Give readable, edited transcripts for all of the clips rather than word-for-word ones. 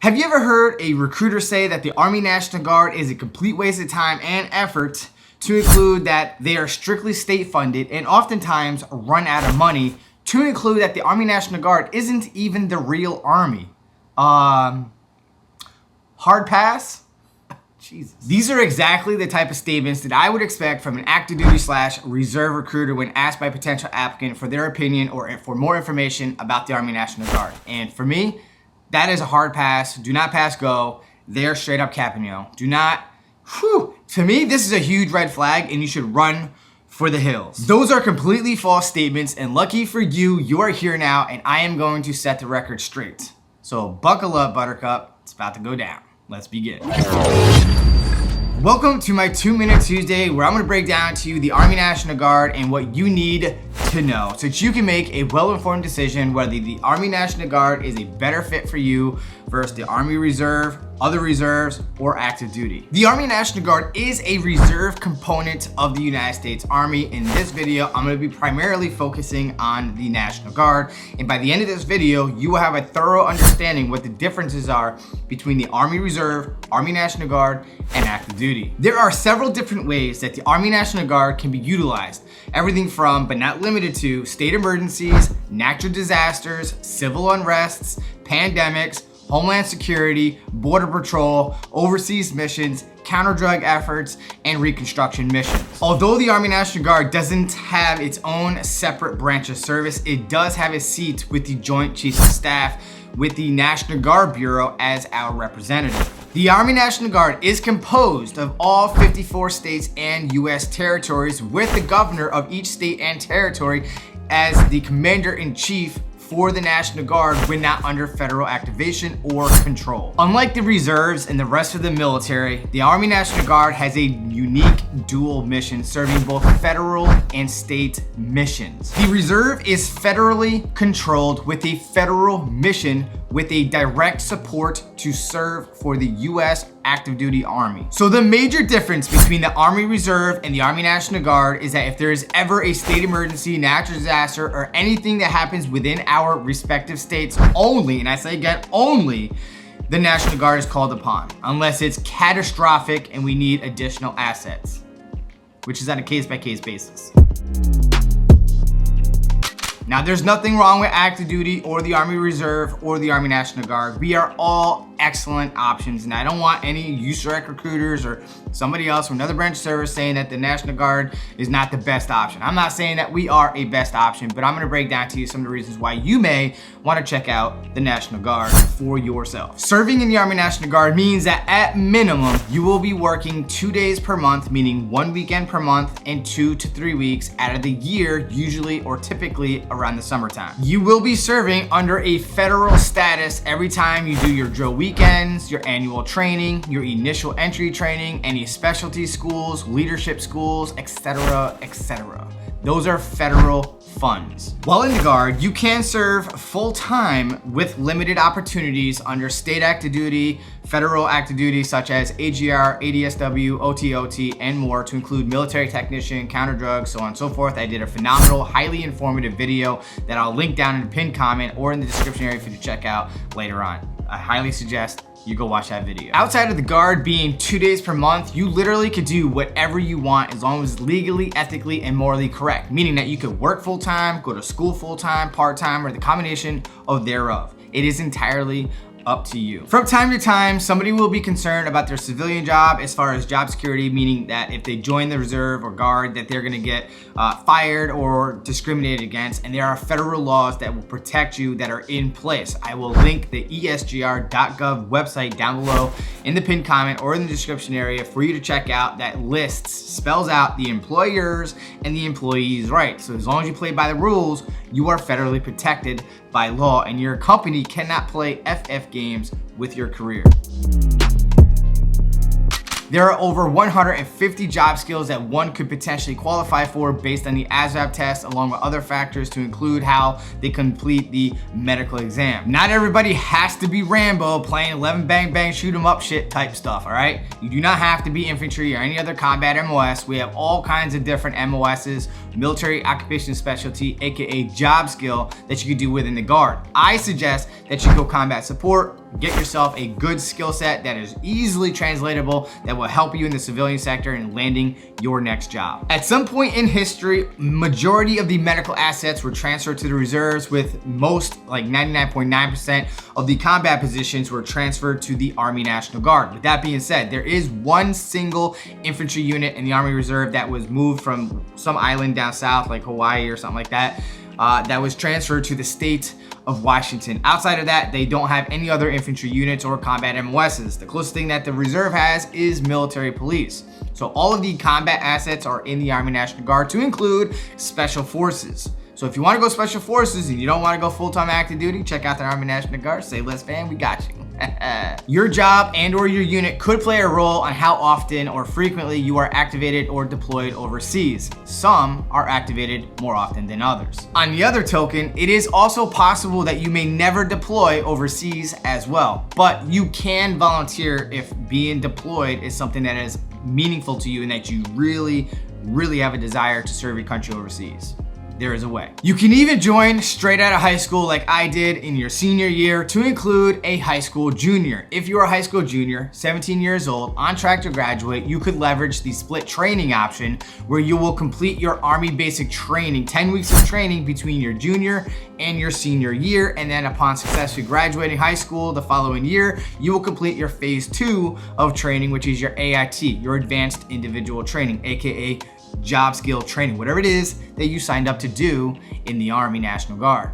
Have you ever heard a recruiter say that the Army National Guard is a complete waste of time and effort, to include that they are strictly state funded and oftentimes run out of money, to include that the Army National Guard isn't even the real Army? Hard pass? Jesus. These are exactly the type of statements that I would expect from an active duty / reserve recruiter when asked by a potential applicant for their opinion or for more information about the Army National Guard. And for me, that is a hard pass. Do not pass go. They're straight up capping you. Do not. Whew. To me, this is a huge red flag and you should run for the hills. Those are completely false statements, and lucky for you, you are here now and I am going to set the record straight. So buckle up, Buttercup. It's about to go down. Let's begin. Welcome to my 2-Minute Tuesday, where I'm going to break down to you the Army National Guard and what you need to know so that you can make a well-informed decision whether the Army National Guard is a better fit for you versus the Army Reserve, other reserves, or active duty. The Army National Guard is a reserve component of the United States Army. In this video, I'm going to be primarily focusing on the National Guard, and by the end of this video, you will have a thorough understanding what the differences are between the Army Reserve, Army National Guard, and active duty. There are several different ways that the Army National Guard can be utilized. Everything from, but not limited to, state emergencies, natural disasters, civil unrests, pandemics, Homeland Security, Border Patrol, overseas missions, counter-drug efforts, and reconstruction missions. Although the Army National Guard doesn't have its own separate branch of service, it does have a seat with the Joint Chiefs of Staff with the National Guard Bureau as our representative. The Army National Guard is composed of all 54 states and U.S. territories, with the governor of each state and territory as the commander-in-chief for the National Guard when not under federal activation or control. Unlike the reserves and the rest of the military, the Army National Guard has a unique dual mission serving both federal and state missions. The reserve is federally controlled with a federal mission with a direct support to serve for the U.S. active duty Army. So the major difference between the Army Reserve and the Army National Guard is that if there is ever a state emergency, natural disaster, or anything that happens within our respective states only, and I say again, only, the National Guard is called upon, unless it's catastrophic and we need additional assets, which is on a case-by-case basis. Now, there's nothing wrong with active duty or the Army Reserve or the Army National Guard. We are all excellent options, and I don't want any usurek recruiters or somebody else from another branch of service saying that the National Guard is not the best option. I'm not saying that we are a best option, but I'm going to break down to you some of the reasons why you may want to check out the National Guard for yourself. Serving in the Army National Guard means that at minimum, you will be working 2 days per month, meaning 1 weekend per month, and 2 to 3 weeks out of the year, usually or typically around the summertime. You will be serving under a federal status every time you do your drill weekends, your annual training, your initial entry training, any specialty schools, leadership schools, etc., etc. Those are federal funds. While in the Guard, you can serve full-time with limited opportunities under state active duty, federal active duty such as AGR, ADSW, OTOT, and more, to include military technician, counter drugs, so on and so forth. I did a phenomenal, highly informative video that I'll link down in the pinned comment or in the description area for you to check out later on. I highly suggest you go watch that video. Outside of the Guard being 2 days per month, you literally could do whatever you want as long as it's legally, ethically, and morally correct, meaning that you could work full-time, go to school full-time, part-time, or the combination of thereof. It is entirely up to you. From time to time, somebody will be concerned about their civilian job as far as job security, meaning that if they join the Reserve or Guard, that they're gonna get fired or discriminated against, and there are federal laws that will protect you that are in place. I will link the esgr.gov website down below in the pinned comment or in the description area for you to check out, that spells out the employers and the employees' rights. So as long as you play by the rules, you are federally protected by law, and your company cannot play FF games with your career. There are over 150 job skills that one could potentially qualify for based on the ASVAB test, along with other factors to include how they complete the medical exam. Not everybody has to be Rambo playing 11 bang bang shoot 'em up shit type stuff, all right? You do not have to be infantry or any other combat MOS. We have all kinds of different MOSs military occupation specialty, aka job skill, that you could do within the Guard. I suggest that you go combat support, get yourself a good skill set that is easily translatable, that will help you in the civilian sector and landing your next job. At some point in history, majority of the medical assets were transferred to the reserves, with most, like 99.9% of the combat positions were transferred to the Army National Guard. With that being said, there is one single infantry unit in the Army Reserve that was moved from some island down south, like Hawaii or something like that, that was transferred to the state of Washington. Outside of that, they don't have any other infantry units or combat MOSs. The closest thing that the reserve has is military police. So all of the combat assets are in the Army National Guard, to include special forces. So if you want to go special forces and you don't want to go full-time active duty, check out the Army National Guard. Say less, fam, we got you. Your job and or your unit could play a role on how often or frequently you are activated or deployed overseas. Some are activated more often than others. On the other token, it is also possible that you may never deploy overseas as well, but you can volunteer if being deployed is something that is meaningful to you and that you really have a desire to serve your country overseas. There is a way. You can even join straight out of high school like I did in your senior year, to include a high school junior. If you're a high school junior, 17 years old, on track to graduate, you could leverage the split training option, where you will complete your Army basic training, 10 weeks of training between your junior and your senior year, and then upon successfully graduating high school the following year, you will complete your phase 2 of training, which is your AIT, your advanced individual training, aka job skill training, whatever it is that you signed up to do in the Army National Guard.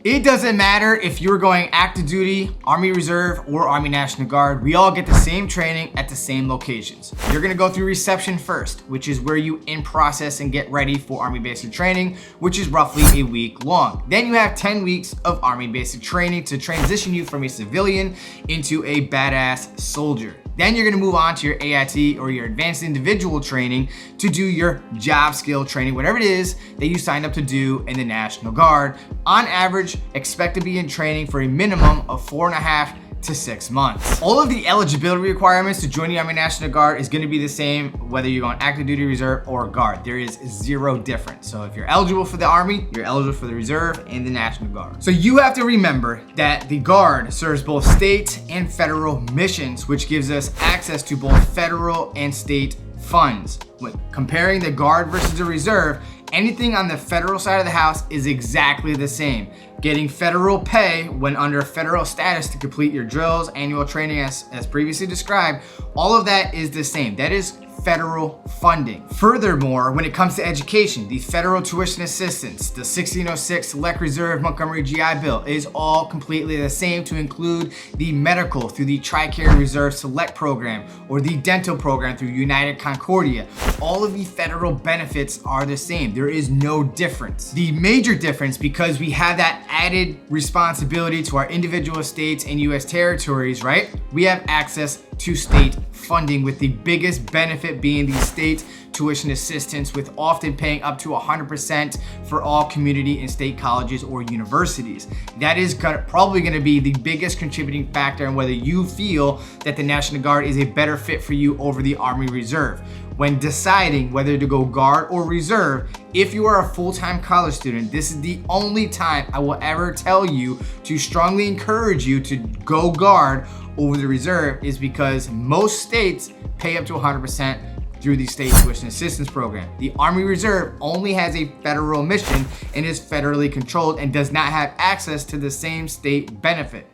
It doesn't matter if you're going active duty, Army Reserve, or Army National Guard, we all get the same training at the same locations. You're gonna go through reception first, which is where you in process and get ready for Army basic training, which is roughly a week long. Then you have 10 weeks of Army basic training to transition you from a civilian into a badass soldier. Then you're gonna move on to your AIT, or your advanced individual training, to do your job skill training, whatever it is that you signed up to do in the National Guard. On average, expect to be in training for a minimum of 4.5 to 6 months. All of the eligibility requirements to join the Army National Guard is going to be the same whether you're going active duty, reserve, or Guard. There is zero difference. So if you're eligible for the Army, you're eligible for the Reserve and the National Guard. So you have to remember that the Guard serves both state and federal missions, which gives us access to both federal and state funds. When comparing the Guard versus the Reserve, anything on the federal side of the house is exactly the same. Getting federal pay when under federal status to complete your drills, annual training as previously described, all of that is the same. That is federal funding. Furthermore, when it comes to education, the federal tuition assistance, the 1606 Select Reserve Montgomery GI Bill is all completely the same, to include the medical through the TRICARE Reserve Select program, or the dental program through United Concordia. All of the federal benefits are the same. There is no difference. The major difference, because we have that added responsibility to our individual states and US territories, right? We have access to state funding, with the biggest benefit being the state tuition assistance, with often paying up to 100% for all community and state colleges or universities. That is probably going to be the biggest contributing factor in whether you feel that the National Guard is a better fit for you over the Army Reserve. When deciding whether to go Guard or Reserve, if you are a full-time college student, this is the only time I will ever tell you to strongly encourage you to go Guard over the Reserve, is because most states pay up to 100% through the state tuition assistance program. The Army Reserve only has a federal mission and is federally controlled and does not have access to the same state benefit.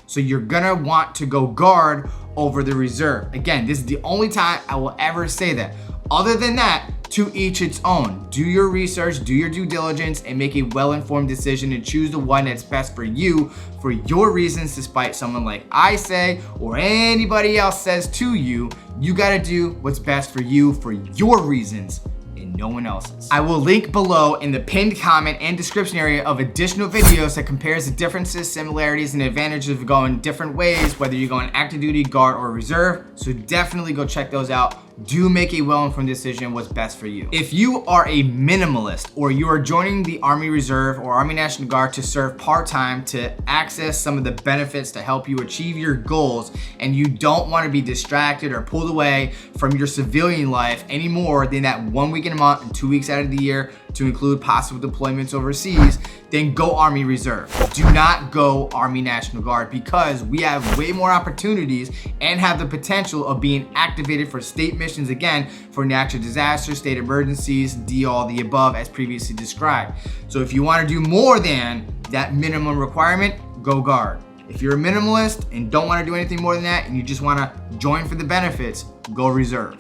So you're gonna want to go Guard over the Reserve. Again, this is the only time I will ever say that. Other than that, to each its own. Do your research, do your due diligence, and make a well-informed decision and choose the one that's best for you, for your reasons, despite someone like I say or anybody else says to you. You gotta do what's best for you, for your reasons, and no one else's. I will link below in the pinned comment and description area of additional videos that compares the differences, similarities, and advantages of going different ways, whether you're going active duty, Guard, or Reserve. So definitely go check those out. do make a well-informed decision what's best for you. If you are a minimalist or you are joining the Army Reserve or Army National Guard to serve part-time to access some of the benefits to help you achieve your goals, and you don't want to be distracted or pulled away from your civilian life any more than that 1 week in a month and 2 weeks out of the year to include possible deployments overseas, then go Army Reserve. Do not go Army National Guard, because we have way more opportunities and have the potential of being activated for state missions again for natural disasters, state emergencies, all the above as previously described. So if you want to do more than that minimum requirement, go Guard. If you're a minimalist and don't want to do anything more than that and you just want to join for the benefits, go Reserve.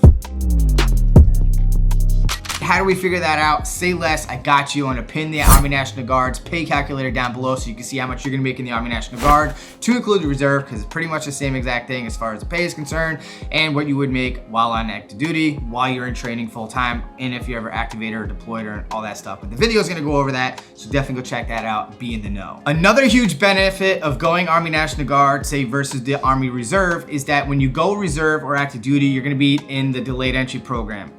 How do we figure that out? Say less, I got you. I'm gonna pin the Army National Guard's pay calculator down below so you can see how much you're gonna make in the Army National Guard to include the Reserve, because it's pretty much the same exact thing as far as the pay is concerned, and what you would make while on active duty, while you're in training full time, and if you're ever activated or deployed or all that stuff. But the video is gonna go over that, so definitely go check that out, be in the know. Another huge benefit of going Army National Guard, say versus the Army Reserve, is that when you go Reserve or active duty, you're gonna be in the delayed entry program.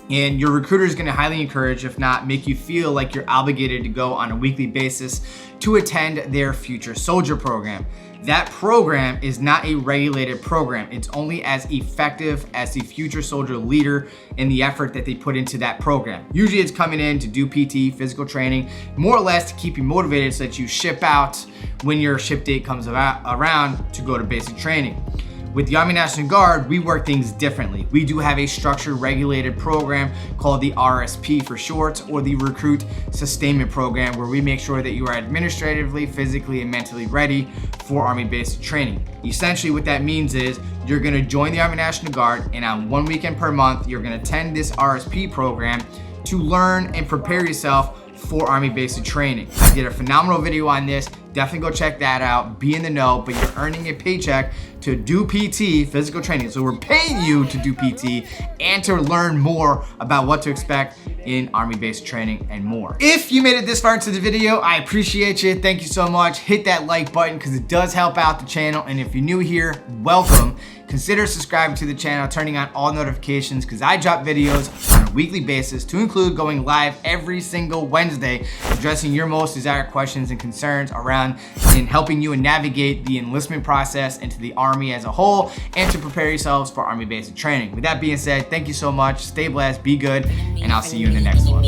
And your recruiter is going to highly encourage, if not make you feel like you're obligated to go on a weekly basis to attend their future soldier program. That program is not a regulated program. It's only as effective as the future soldier leader and the effort that they put into that program. Usually it's coming in to do PT, physical training, more or less to keep you motivated so that you ship out when your ship date comes around to go to basic training. With the Army National Guard, we work things differently. We do have a structured, regulated program called the RSP for short, or the Recruit Sustainment Program, where we make sure that you are administratively, physically, and mentally ready for Army basic training. Essentially, what that means is you're gonna join the Army National Guard, and on 1 weekend per month, you're gonna attend this RSP program to learn and prepare yourself for Army basic training. I did a phenomenal video on this. Definitely go check that out. Be in the know, but you're earning a paycheck to do PT, physical training. So we're paying you to do PT and to learn more about what to expect in Army basic training and more. If you made it this far into the video, I appreciate you. Thank you so much. Hit that like button because it does help out the channel. And if you're new here, welcome. Consider subscribing to the channel, turning on all notifications, because I drop videos on a weekly basis, to include going live every single Wednesday, addressing your most desired questions and concerns around in helping you navigate the enlistment process into the Army as a whole, and to prepare yourselves for Army basic training. With that being said, thank you so much. Stay blessed, be good, and I'll see you in the next one.